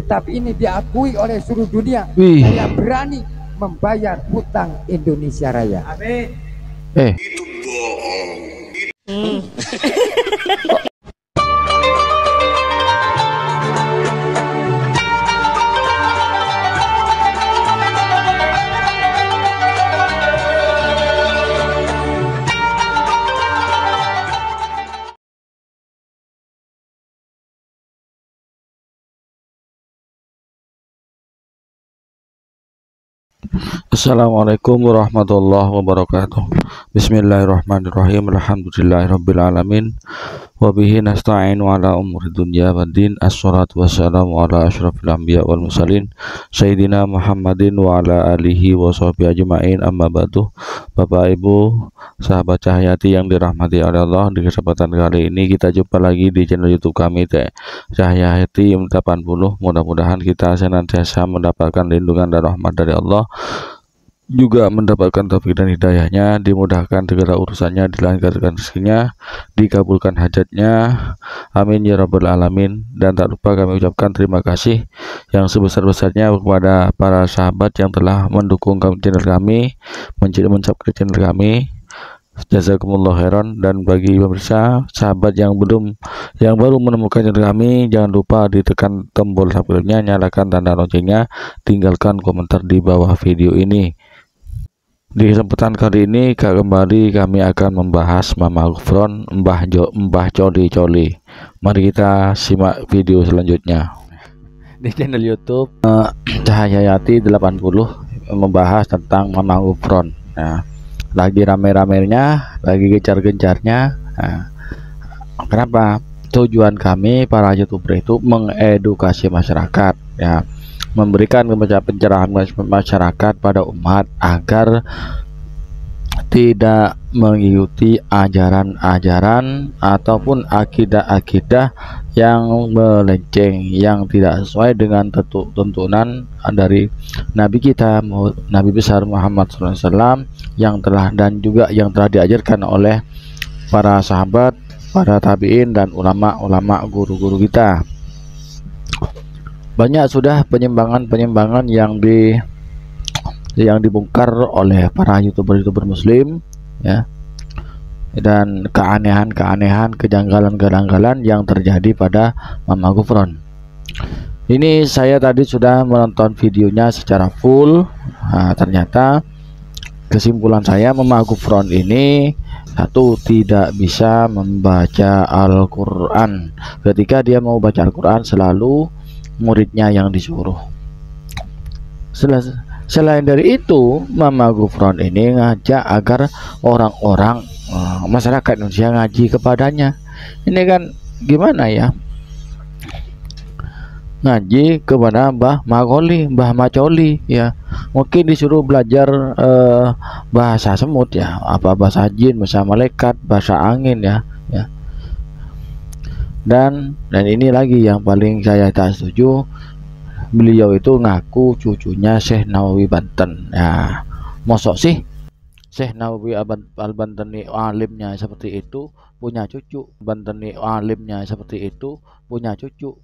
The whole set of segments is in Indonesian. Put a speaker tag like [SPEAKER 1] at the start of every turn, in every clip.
[SPEAKER 1] kitab ini diakui oleh seluruh dunia.
[SPEAKER 2] Wih.
[SPEAKER 1] Saya berani membayar hutang Indonesia Raya.
[SPEAKER 3] Amin.
[SPEAKER 4] Itu bohong.
[SPEAKER 2] Assalamualaikum warahmatullahi wabarakatuh. Bismillahirrahmanirrahim. Alhamdulillahirabbil alamin. Wa bihi nasta'inu ala umuri dunya waddin. Assalatu wassalamu ala asyrafil anbiya wal mursalin sayyidina Muhammadin wa ala alihi wa sahbihi ajmain. Amma ba'du. Bapak Ibu, sahabat Cahyati yang dirahmati oleh Allah, di kesempatan kali ini kita jumpa lagi di channel YouTube kami Cahyati 80. Mudah-mudahan kita senantiasa mendapatkan lindungan dan rahmat dari Allah, juga mendapatkan taufik dan hidayahnya, dimudahkan segala urusannya, dilancarkan rezekinya, dikabulkan hajatnya, amin ya rabbal alamin. Dan tak lupa kami ucapkan terima kasih yang sebesar-besarnya kepada para sahabat yang telah mendukung channel kami, mencapkan channel kami. Jazakumullah khairan. Dan bagi pemirsa sahabat yang baru menemukan channel kami, jangan lupa ditekan tombol subscribe-nya, nyalakan tanda loncengnya, tinggalkan komentar di bawah video ini. Di kesempatan kali ini kembali kami akan membahas Mama Gufron, Mbah Coli. Mari kita simak video selanjutnya di channel YouTube Cahyati 80 membahas tentang Mama Gufron. Nah, lagi rame-ramenya, lagi gencar-gencarnya. Nah, kenapa? Tujuan kami para YouTuber itu mengedukasi masyarakat, ya, memberikan pencerahan masyarakat pada umat agar tidak mengikuti ajaran-ajaran ataupun akidah-akidah yang melenceng, yang tidak sesuai dengan tuntunan dari Nabi kita, Nabi besar Muhammad SAW, yang telah diajarkan oleh para sahabat, para tabi'in, dan ulama-ulama guru-guru kita. Banyak sudah penyimpangan yang dibongkar oleh para youtuber muslim, ya, dan keanehan, kejanggalan yang terjadi pada Mama Gufron. Ini saya tadi sudah menonton videonya secara full. Nah, ternyata kesimpulan saya, Mama Gufron ini satu, tidak bisa membaca Al-Quran. Ketika dia mau baca Al-Quran, selalu muridnya yang disuruh. Selain dari itu, Mama Gufron ini ngajak agar orang-orang masyarakat Indonesia ngaji kepadanya. Ini kan gimana ya? Ngaji kepada Mbah Macoli, ya. Mungkin disuruh belajar bahasa semut, ya, apa bahasa jin, bahasa malaikat, bahasa angin, ya. Dan ini lagi yang paling saya tak setuju, beliau itu ngaku cucunya Syekh Nawawi Banten. Ya, mosok sih Syekh Nawawi Al-Bantani alimnya seperti itu punya cucu, Bantani alimnya seperti itu punya cucu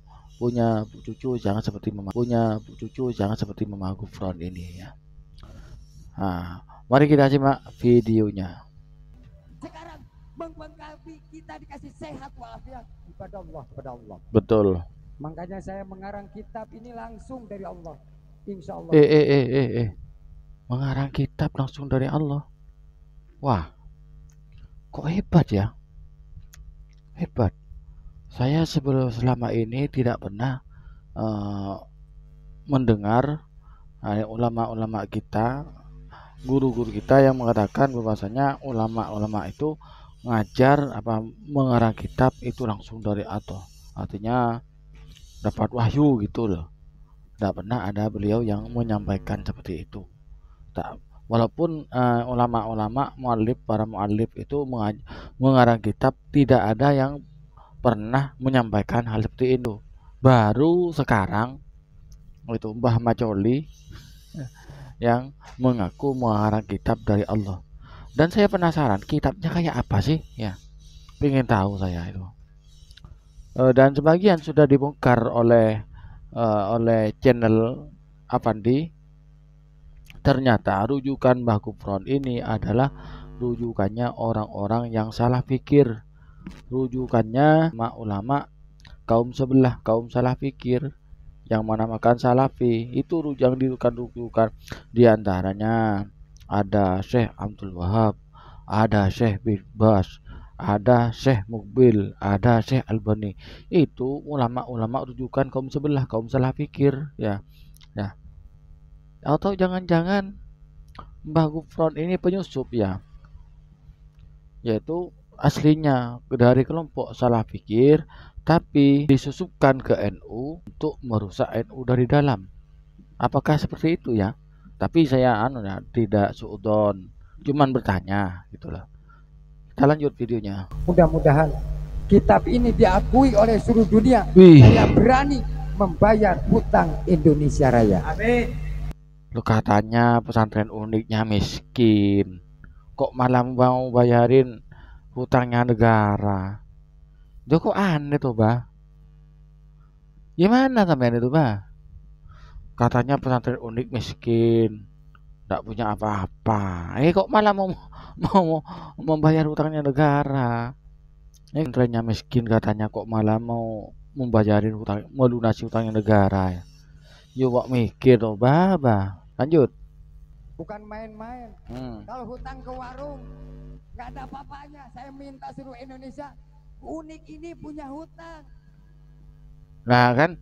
[SPEAKER 2] jangan seperti Mama Gufron ini, ya. Nah, mari kita simak videonya.
[SPEAKER 1] Sekarang mengkapi kita dikasih sehat walafiat kepada Allah.
[SPEAKER 2] Betul.
[SPEAKER 1] Makanya saya mengarang kitab ini langsung dari Allah, insya Allah.
[SPEAKER 2] Mengarang kitab langsung dari Allah. Wah, kok hebat ya? Hebat. Saya selama ini tidak pernah mendengar ulama-ulama kita, guru-guru kita yang mengatakan bahwasanya ulama-ulama itu ngajar mengarang kitab itu langsung dari Allah. Artinya dapat wahyu gitu loh. Tidak pernah ada beliau yang menyampaikan seperti itu. Walaupun ulama-ulama para mu'allif itu mengarang kitab, tidak ada yang pernah menyampaikan hal seperti itu. Baru sekarang itu Mbah Macoli yang mengaku mengarang kitab dari Allah. Dan saya penasaran kitabnya kayak apa sih, ya, pengen tahu saya itu. Dan sebagian sudah dibongkar oleh oleh channel Avandi, ternyata rujukan Mbah Gufron ini adalah rujukannya orang-orang yang salah pikir, rujukannya ulama kaum sebelah, kaum salah pikir yang menamakan salafi. Itu yang dirujukan diantaranya ada Syekh Abdul Wahab, ada Syekh bin Bas, ada Syekh Mukbil, ada Syekh Albani. Itu ulama-ulama rujukan kaum sebelah, kaum salah pikir, ya. Ya. Atau jangan-jangan Mbah Gufron ini penyusup, ya. Yaitu aslinya dari kelompok salah pikir, tapi disusupkan ke NU untuk merusak NU dari dalam. Apakah seperti itu, ya? Tapi saya tidak suudon, cuman bertanya gitulah. Kita lanjut videonya.
[SPEAKER 1] Mudah-mudahan kitab ini diakui oleh seluruh dunia.
[SPEAKER 2] Wih.
[SPEAKER 1] Saya berani membayar hutang Indonesia Raya.
[SPEAKER 3] Amin.
[SPEAKER 2] Lu katanya pesantren uniknya miskin, kok malah mau bayarin hutangnya negara? Kok aneh tuh, Bah? Gimana sampean itu, Bah? Katanya pesantren unik miskin, nggak punya apa-apa. Kok malah mau membayar hutangnya negara? Pesantrennya miskin katanya, kok malah mau membayarin hutang, melunasi hutangnya negara. Yo, kok mikir tuh, Bah. Lanjut.
[SPEAKER 1] Bukan main-main. Kalau hutang ke warung nggak ada apa-apanya. Saya minta seluruh Indonesia, unik ini punya hutang.
[SPEAKER 2] Nah kan,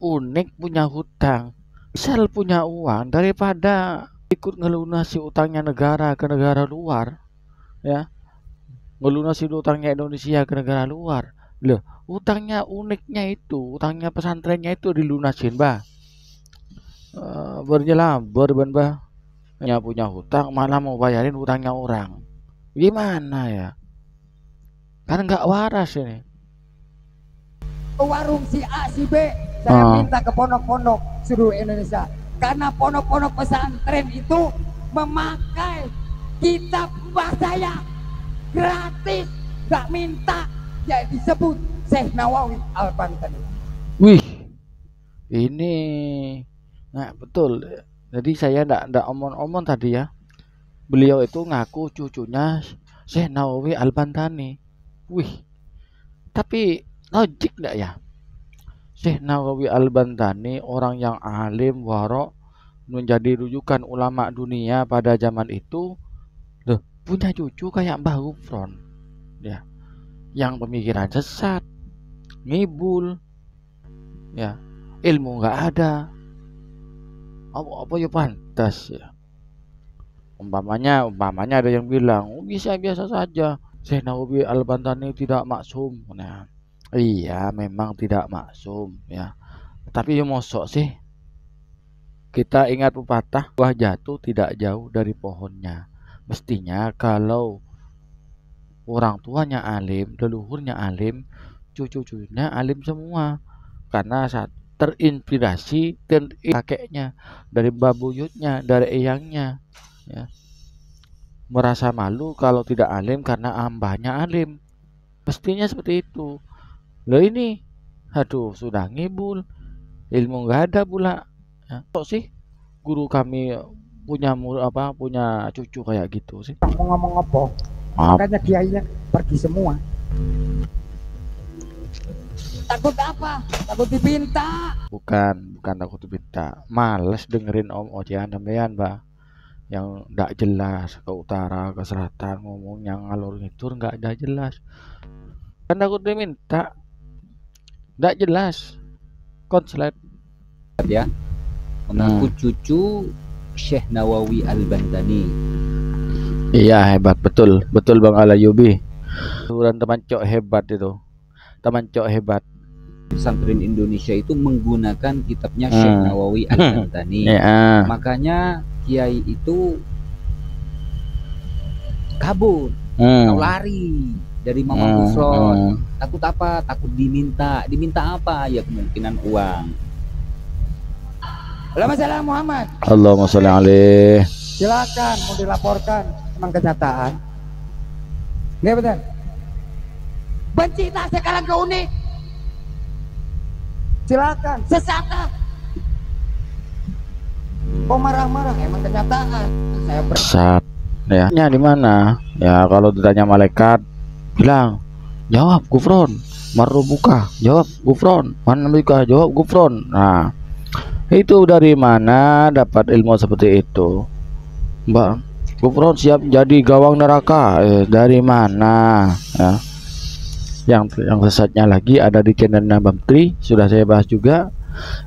[SPEAKER 2] unik punya hutang, misal punya uang daripada ikut ngelunasi utangnya negara ke negara luar, ya, ngelunasi utangnya Indonesia ke negara luar. Loh, utangnya uniknya itu, utangnya pesantrennya itu dilunasin, Bah. Berjelabar, Bah. Punya hutang malah mau bayarin hutangnya orang. Gimana ya? Kan nggak waras ini.
[SPEAKER 1] Ke warung si A, si B, saya minta ke pondok-pondok seluruh Indonesia. Karena pondok-pondok pesantren itu memakai kitab mbah saya gratis, nggak minta. Jadi disebut Syekh Nawawi Al-Bantani.
[SPEAKER 2] Wih, ini, nah betul. Jadi saya ndak omong-omong tadi, ya. Beliau itu ngaku cucunya Syekh Nawawi Al-Bantani. Wih, tapi logik nggak ya? Syekh Nawawi Al-Bantani orang yang alim, warok, menjadi rujukan ulama dunia pada zaman itu, loh, punya cucu kayak Mbah Gufron, ya, yang pemikiran sesat, ngibul, ya, ilmu nggak ada. Apa ya pantas, ya. Umpamanya ada yang bilang, biasa saja, Syekh Nawawi Al-Bantani tidak maksum. Nah, iya, memang tidak maksum, ya. Tapi ya mosok sih. Kita ingat pepatah, buah jatuh tidak jauh dari pohonnya. Mestinya kalau orang tuanya alim, leluhurnya alim, cucu-cucunya alim semua. Karena saat terinspirasi kakeknya, dari babuyutnya, dari eyangnya, ya. Merasa malu kalau tidak alim karena ambahnya alim. Mestinya seperti itu. Loh ini, aduh, sudah ngibul, ilmu nggak ada pula. Ya, kok sih guru kami punya cucu kayak gitu sih?
[SPEAKER 1] Mau ngomong apa? Makanya kiainya pergi semua. Takut apa? Takut dipinta.
[SPEAKER 2] Bukan takut dipinta. Males dengerin ocehan sampean, Bah. Yang nggak jelas, ke utara, ke selatan, ngomong yang ngalur ngidur nggak ada jelas. Kan takut diminta. Nggak jelas. Konslet.
[SPEAKER 3] Ya, mengaku cucu Syekh Nawawi Al-Bantani.
[SPEAKER 2] Iya, hebat, betul Bang Alayubi. Dan teman cok hebat itu. Teman cok hebat.
[SPEAKER 3] Pesantren Indonesia itu menggunakan kitabnya Syekh Nawawi Al-Bantani.
[SPEAKER 2] Ya.
[SPEAKER 3] Makanya kiai itu kabur, lari dari Mama Gufron. Takut apa? Takut diminta. Diminta apa? Ya kemungkinan uang.
[SPEAKER 1] Allahumma shalli ala Muhammad.
[SPEAKER 2] Allahumma sholli alaihi.
[SPEAKER 1] Silakan mau dilaporkan memang kenyataan. Nggak betul. Benci tak sekarang ke unik. Silakan, sesat. Kok marah-marah? Emang kenyataan. Saya
[SPEAKER 2] Sat. Ya, nya di mana? Ya kalau ditanya malaikat, bilang, jawab gufron, marrubuka, jawab gufron, manabika, jawab gufron. Nah, itu dari mana dapat ilmu seperti itu, Mbak? Gufron siap jadi gawang neraka. Dari mana? Ya. Yang sesatnya lagi ada di channelnya Bang Tri, sudah saya bahas juga.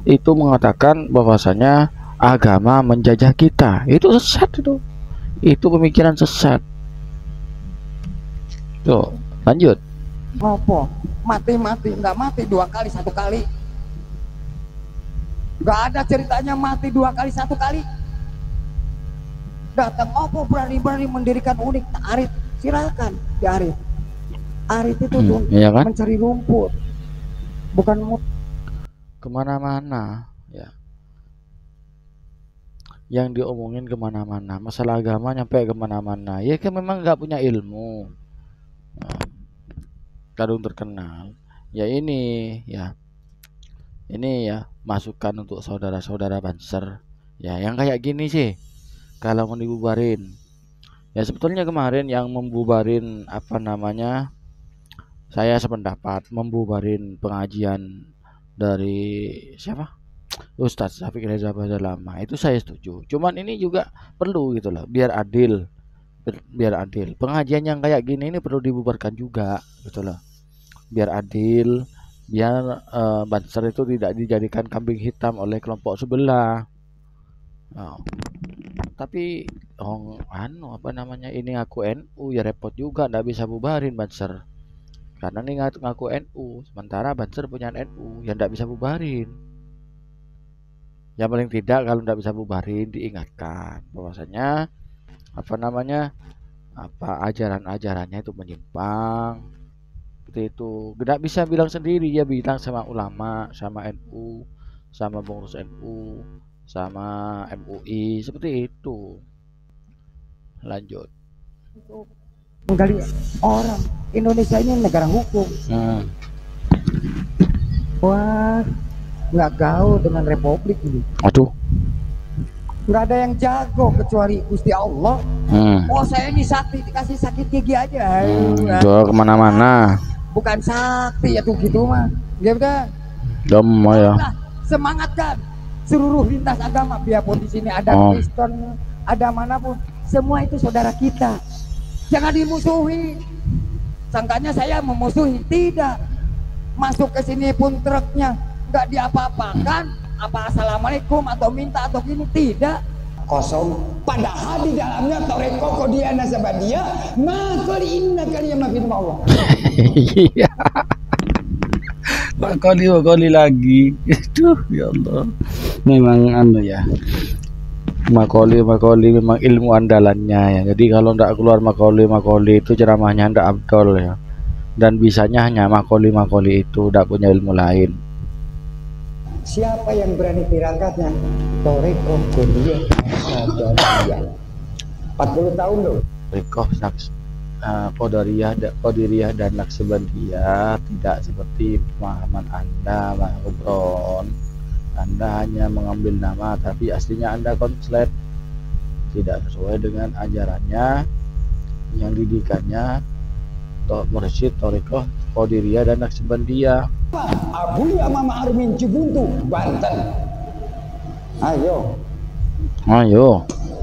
[SPEAKER 2] Itu mengatakan bahwasanya agama menjajah kita. Itu sesat itu pemikiran sesat. Tuh, lanjut.
[SPEAKER 1] ngopo mati nggak mati 2 kali 1 kali, nggak ada ceritanya mati 2 kali 1 kali. Datang opo berani mendirikan unit arit, silakan di arit. Arit itu tuh
[SPEAKER 2] iya kan?
[SPEAKER 1] mencari rumput, bukan
[SPEAKER 2] Kemana-mana ya, yang diomongin kemana-mana, masalah agama nyampe kemana-mana. Ya kan memang nggak punya ilmu. Nah, kadung terkenal ya ini ya masukan untuk saudara-saudara Banser ya, yang kayak gini sih kalau mau dibubarin ya. Sebetulnya kemarin yang membubarin apa namanya, saya sependapat membubarin pengajian dari siapa, Ustadz Syafiq Reza Lama, itu saya setuju. Cuman ini juga perlu gitu loh, biar adil. Pengajian yang kayak gini ini perlu dibubarkan juga gitu loh, biar adil, biar Banser itu tidak dijadikan kambing hitam oleh kelompok sebelah. Tapi apa namanya, ini ngaku NU ya repot juga, nggak bisa bubarin Banser karena ini ngaku NU, sementara Banser punya NU yang nggak bisa bubarin. Ya paling tidak kalau nggak bisa bubarin diingatkan bahwasanya apa namanya, ajarannya itu menyimpang seperti itu. Nggak bisa bilang sendiri, ya bilang sama ulama, sama NU, sama pengurus NU, sama MUI, seperti itu. Lanjut.
[SPEAKER 1] menggali orang. Indonesia ini negara hukum. Wah, nggak gaul dengan republik ini.
[SPEAKER 2] Aduh,
[SPEAKER 1] nggak ada yang jago kecuali Gusti Allah. Oh, saya ini sakti, dikasih sakit gigi aja.
[SPEAKER 2] Jual kemana-mana.
[SPEAKER 1] Bukan sakti ya tuh gitu mah. Gitu kan?
[SPEAKER 2] Dom ya.
[SPEAKER 1] Semangatkan seluruh lintas agama, biarpun di sini ada Kristen, ada manapun, semua itu saudara kita. Jangan dimusuhi. Sangkanya saya memusuhi, tidak. Masuk ke sini pun truknya nggak diapa-apakan, apa assalamualaikum atau minta atau gini, tidak. Kosong. Padahal di dalamnya toreko dia nasabadia, maka inna kalian maafin Allah.
[SPEAKER 2] Iya. Makoli lagi. Itu ya Allah. Memang ya. Makoli memang ilmu andalannya ya. Jadi kalau ndak keluar makoli itu ceramahnya ndak abdol ya. Dan bisanya hanya makoli itu, ndak punya ilmu lain.
[SPEAKER 1] Siapa yang berani tirangkatnya? Toreko Kodiyah 40 tahun loh.
[SPEAKER 2] Toreko Qadiriyah dan Naqsabandiyah tidak seperti pemahaman Anda, Mas Gufron. Anda hanya mengambil nama tapi aslinya Anda konslet, tidak sesuai dengan ajarannya yang didikannya Mursyid Toreko Qadiriyah dan Naqsabandiyah.
[SPEAKER 1] Abu Yamam Armin Cibuntu, Banten. Ayo.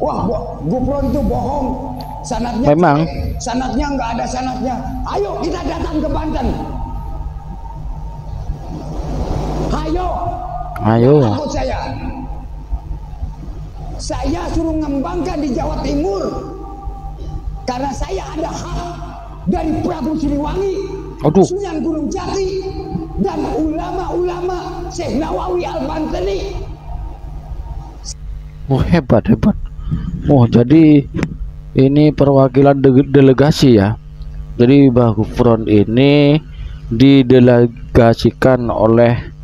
[SPEAKER 1] Wah, Gufron itu bohong. Sanadnya
[SPEAKER 2] memang.
[SPEAKER 1] Sanadnya nggak ada sanadnya. Ayo kita datang ke Banten. Ayo. Takut saya suruh ngembangkan di Jawa Timur karena saya ada hak dari Prabu Siliwangi, Sunan Gunung Jati, dan ulama-ulama Syekh Nawawi Al-Bantani.
[SPEAKER 2] Oh, hebat. Oh, jadi ini perwakilan delegasi ya. Jadi Mbah Gufron ini didelegasikan oleh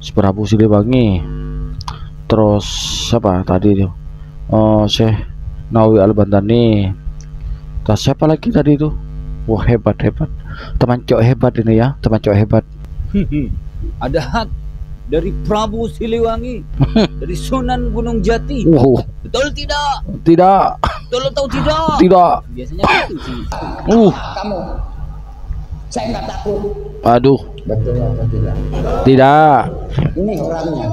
[SPEAKER 2] Prabu Siliwangi. Terus siapa tadi itu? Syekh Nawawi Al-Bantani. Terus siapa lagi tadi itu? Wah, hebat. Teman cok hebat ini ya, teman cok hebat.
[SPEAKER 3] ada hak dari Prabu Siliwangi, dari Sunan Gunung Jati. Betul tidak?
[SPEAKER 2] Tidak.
[SPEAKER 3] Betul atau tidak?
[SPEAKER 2] Tidak.
[SPEAKER 3] Biasanya itu sih.
[SPEAKER 1] Kamu, saya nggak takut.
[SPEAKER 2] Aduh.
[SPEAKER 1] Betul atau tidak?
[SPEAKER 2] Tidak.
[SPEAKER 1] Ini orangnya.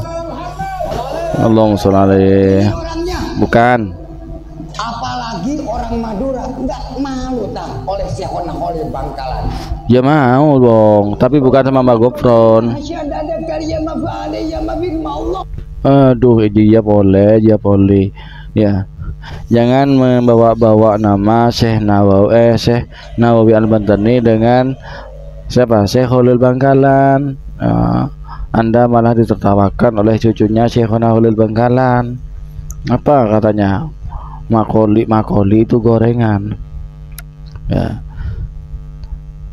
[SPEAKER 2] Allahumma sholli alaihi.
[SPEAKER 1] Ini orangnya.
[SPEAKER 2] Bukan.
[SPEAKER 1] Apalagi orang Madura nggak malu tak oleh Syekhona Khalil Bangkalan.
[SPEAKER 2] Ya mau dong, tapi bukan sama Mbak Gofron. Aduh, dia boleh, ya. Jangan membawa-bawa nama Syekh Nawawi Al-Bantani dengan siapa? Syekh Khalil Bangkalan. Anda malah ditertawakan oleh cucunya Syekhona Khalil Bangkalan. Apa katanya? Makoli itu gorengan. Ya.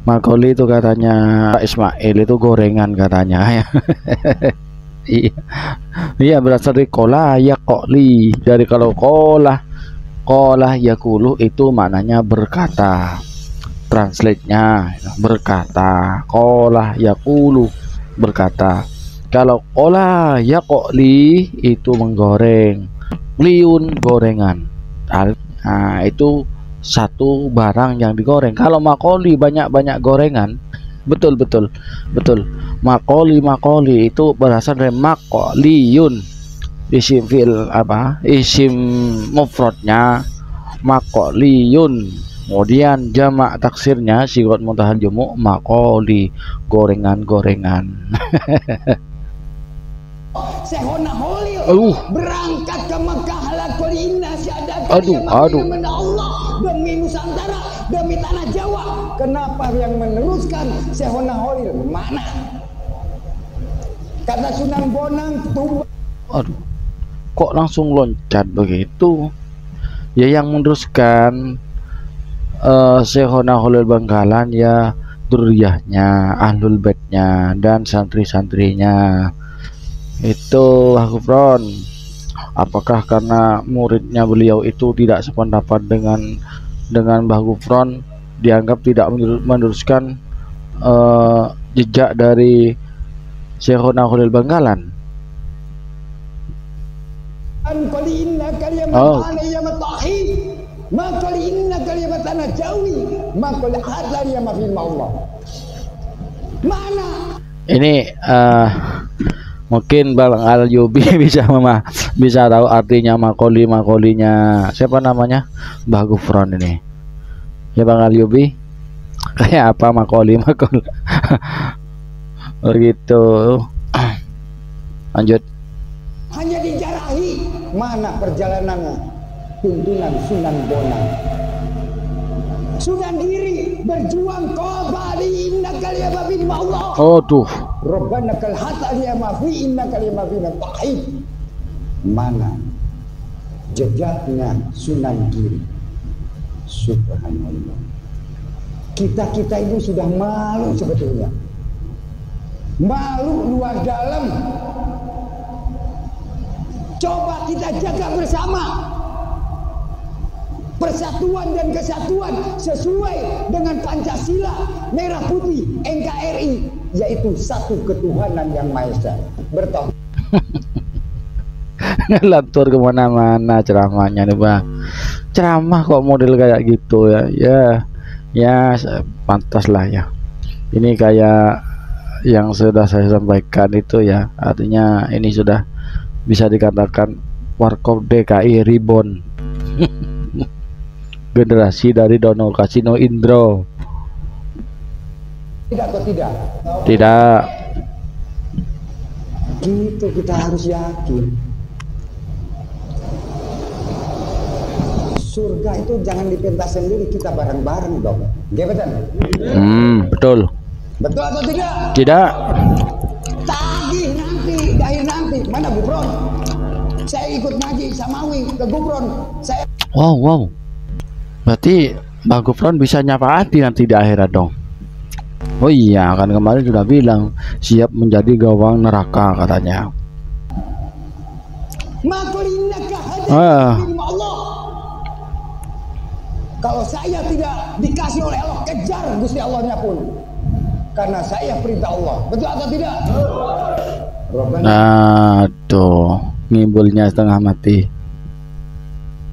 [SPEAKER 2] Makoli itu katanya Pak Ismail itu gorengan katanya. Iya. Iya, berasal dari kola ya kokli. Dari kalau kola yakulu itu maknanya berkata. Translate-nya berkata. Kola yakulu berkata. Kalau kola ya kokli itu menggoreng. Liun gorengan. Nah, itu satu barang yang digoreng. Kalau makoli banyak gorengan, betul. Makoli itu berasal dari makoliyun. Isim fi'il apa? Isim mufradnya makoliyun. Kemudian jamak taksirnya sigot muntahal jumuk makoli, gorengan.
[SPEAKER 1] Syekhona Khalil berangkat ke Mekah lakul inna syahadakan
[SPEAKER 2] aduh.
[SPEAKER 1] Allah demi Nusantara, demi tanah Jawa. Kenapa yang meneruskan Syekhona Khalil? Mana? Kata Sunan Bonang Tumbang.
[SPEAKER 2] Aduh, kok langsung loncat begitu? Ya yang meneruskan Syekhona Khalil Bangkalan ya duriyahnya, ahlul baitnya dan santri-santrinya. Itu Gufron. Apakah karena muridnya beliau itu tidak sependapat dengan Mbah Gufron, dianggap tidak meneruskan jejak dari Syekhona Khalil Bangkalan?
[SPEAKER 1] Mana?
[SPEAKER 2] Ini mungkin Bang Al-Yubi bisa tahu artinya makolinya siapa namanya Mbah Gufron ini ya Bang Al-Yubi. Kayak apa makoli begitu. Lanjut.
[SPEAKER 1] Hanya dijarahi. Mana perjalanannya? Tuntunan Sunan Bonang. Sunan Giri berjuang qabali inna kaliyama bin Allah.
[SPEAKER 2] Aduh.
[SPEAKER 1] Rabbana kal hatali ma fi inna kaliyama bin Tauhid. Mana jejaknya Sunan Giri? Subhanallah. Kita ini sudah malu sebetulnya. Malu luar dalam. Coba kita jaga bersama. Persatuan dan kesatuan sesuai dengan Pancasila merah putih NKRI, yaitu satu ketuhanan yang Maha Esa. Bertauhid.
[SPEAKER 2] Ngelantur kemana-mana ceramahnya nih Bang. Ceramah kok model kayak gitu ya pantas lah ya. Ini kayak yang sudah saya sampaikan itu ya, artinya ini sudah bisa dikatakan Warkop DKI Reborn. Generasi dari Dono Kasino Indro.
[SPEAKER 1] Tidak atau tidak?
[SPEAKER 2] Tidak.
[SPEAKER 1] Gitu kita harus yakin. Surga itu jangan dipentas sendiri, kita bareng-bareng dong. Gimana?
[SPEAKER 2] Betul.
[SPEAKER 1] Betul atau tidak?
[SPEAKER 2] Tidak.
[SPEAKER 1] Tagih nanti, dahir nanti. Mana Gufron? Saya ikut ngaji Samawi ke Gufron. Saya.
[SPEAKER 2] Wow. Berarti Mbak Gufron bisa nyapaati nanti di akhirat dong. Oh iya, kan kemarin sudah bilang siap menjadi gawang neraka katanya.
[SPEAKER 1] Allah. Kalau saya tidak dikasih oleh Allah, kejar Gusti Allahnya pun. karena saya perintah Allah. Betul atau tidak? Rabbana
[SPEAKER 2] Aduh, ngimbulnya setengah mati.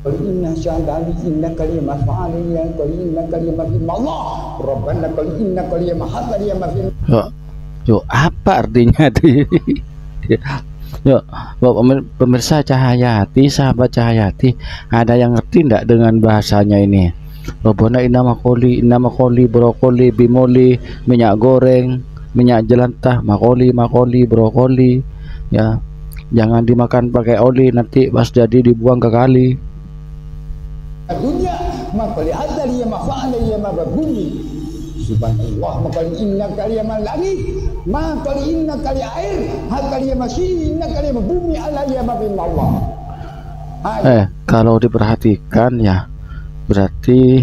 [SPEAKER 1] qul inna syahadani inna kalimah fa'ali ya qul inna kalimah fi Allah. Rabbana qul inna kalimah hadari ma fi.
[SPEAKER 2] Yuk, apa artinya itu? Yuk, pemirsa Cahayati, sahabat Cahayati, ada yang ngerti enggak dengan bahasanya ini? Robbana inna makoli, brokoli, bimoli, minyak goreng, minyak jelantah, makoli, brokoli, ya. Jangan dimakan pakai oli, nanti pas jadi dibuang ke kali.
[SPEAKER 1] Dunia makoli hadari ma fa'ali ma bumi. Subhanallah, makali inna kaliyama langit, makali inna kali air, hakali masih inna kali bumi alaiya ma bin Allah.
[SPEAKER 2] Kalau diperhatikan ya, berarti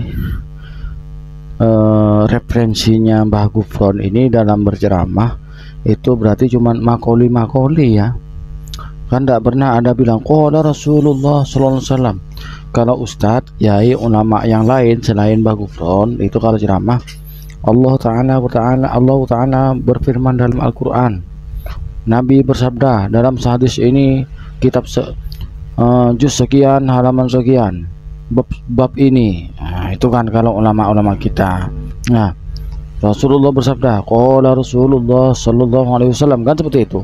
[SPEAKER 2] referensinya Mbah Gufron ini dalam berceramah itu berarti cuman makoli ya. Kan tidak pernah ada bilang qala Rasulullah sallallahu alaihi wasallam. Kalau ustadz, yai, ulama yang lain selain Mbah Gufron itu kalau ceramah Allah Ta'ala berfirman dalam Al-Quran, Nabi bersabda dalam hadis ini, kitab juz sekian halaman sekian, bab ini. Nah, itu kan kalau ulama-ulama kita. Nah, Rasulullah bersabda, qala Rasulullah sallallahu alaihi wasallam, kan seperti itu.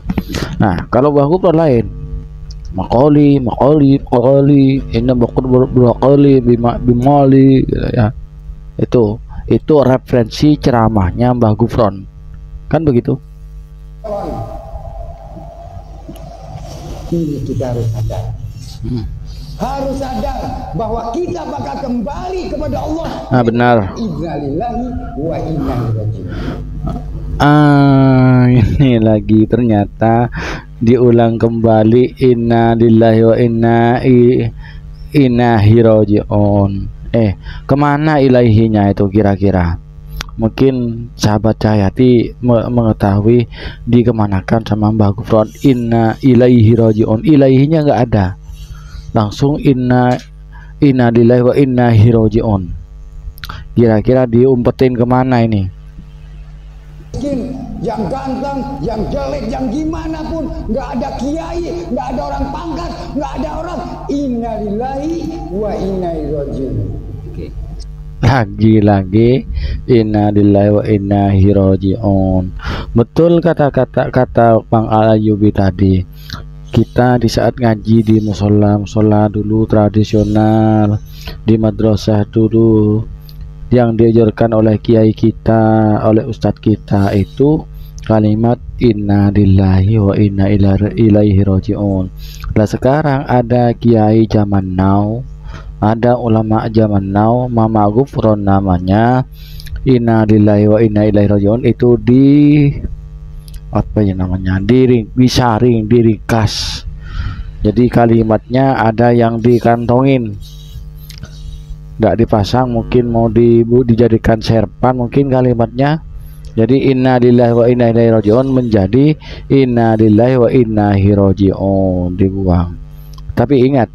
[SPEAKER 2] Nah, kalau Mbah Gufron lain, makoli, inna brokoli bimali, ya. Itu referensi ceramahnya Mbah Gufron, kan begitu?
[SPEAKER 1] Ini kita harus sadar, harus sadar bahwa kita bakal kembali kepada Allah.
[SPEAKER 2] Benar.
[SPEAKER 1] Innalillahi wa inna ilaihi raji'un.
[SPEAKER 2] Ini lagi ternyata diulang kembali, inna lillahi wa inna ilaihi raji'un. Kemana ilaihinya itu kira-kira? Mungkin sahabat Cahayati mengetahui dikemanakan sama Mbah Gufron. Inna ilaihi raji'un, ilaihinya nggak ada, langsung inna lillahi wa inna ilaihi raji'un. Kira-kira diumpetin kemana ini?
[SPEAKER 1] Miskin, yang ganteng, yang jelek, yang gimana pun, nggak ada kiai, nggak ada orang pangkat, nggak ada orang. Innalillahi wa inna ilaihi raji'un.
[SPEAKER 2] Lagi inna lillahi wa inna ilaihi raji'un. Betul kata Bang Alayubi tadi. Kita di saat ngaji di musola dulu tradisional, di madrasah dulu, yang diajarkan oleh kiai kita, oleh ustadz kita itu kalimat inna lillahi wa inna ilaihi raji'un. Nah, sekarang ada kiai zaman now, ada ulama zaman now, Mama Gufron namanya, inna lillahi wa inna ilaihi raji'un itu disaring, diringkas. Jadi kalimatnya ada yang dikantongin, nggak dipasang, mungkin mau dijadikan serpan mungkin kalimatnya. Jadi inna lillahi wa inna ilaihi raji'un menjadi inna lillahi wa inna ilaihi raji'un, dibuang. Tapi ingat,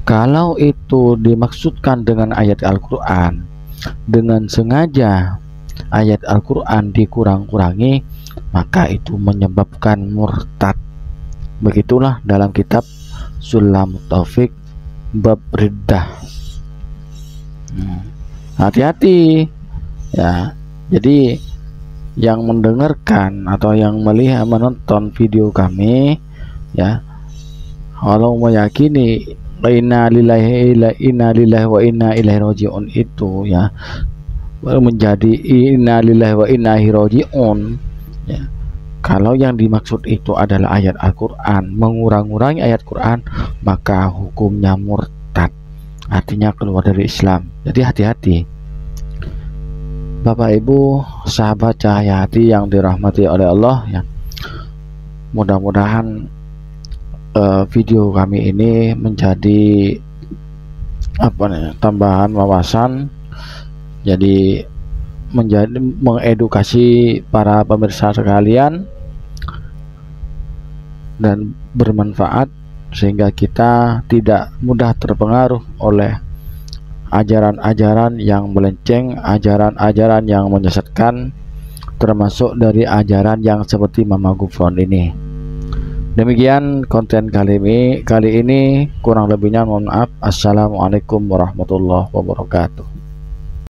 [SPEAKER 2] kalau itu dimaksudkan dengan ayat Al-Quran, dengan sengaja ayat Al-Quran dikurang-kurangi, maka itu menyebabkan murtad. Begitulah dalam kitab Sulamut Taufik bab riddah. Hati-hati ya. Jadi yang mendengarkan atau yang melihat menonton video kami ya, kalau meyakini inna lillahi wa inna ilaihi raji'un itu ya menjadi inna lillahi wa inna ilaihi raji'un ya, kalau yang dimaksud itu adalah ayat Al-Quran, mengurang-urangi ayat Quran, maka hukumnya murtad, artinya keluar dari Islam. Jadi hati-hati Bapak Ibu sahabat Cahayati yang dirahmati oleh Allah ya. Mudah-mudahan video kami ini menjadi tambahan wawasan, jadi mengedukasi para pemirsa sekalian dan bermanfaat, sehingga kita tidak mudah terpengaruh oleh ajaran-ajaran yang melenceng, ajaran-ajaran yang menyesatkan, termasuk dari ajaran yang seperti Mama Gufron ini. Demikian konten kali ini, kurang lebihnya mohon maaf. Assalamualaikum warahmatullahi wabarakatuh.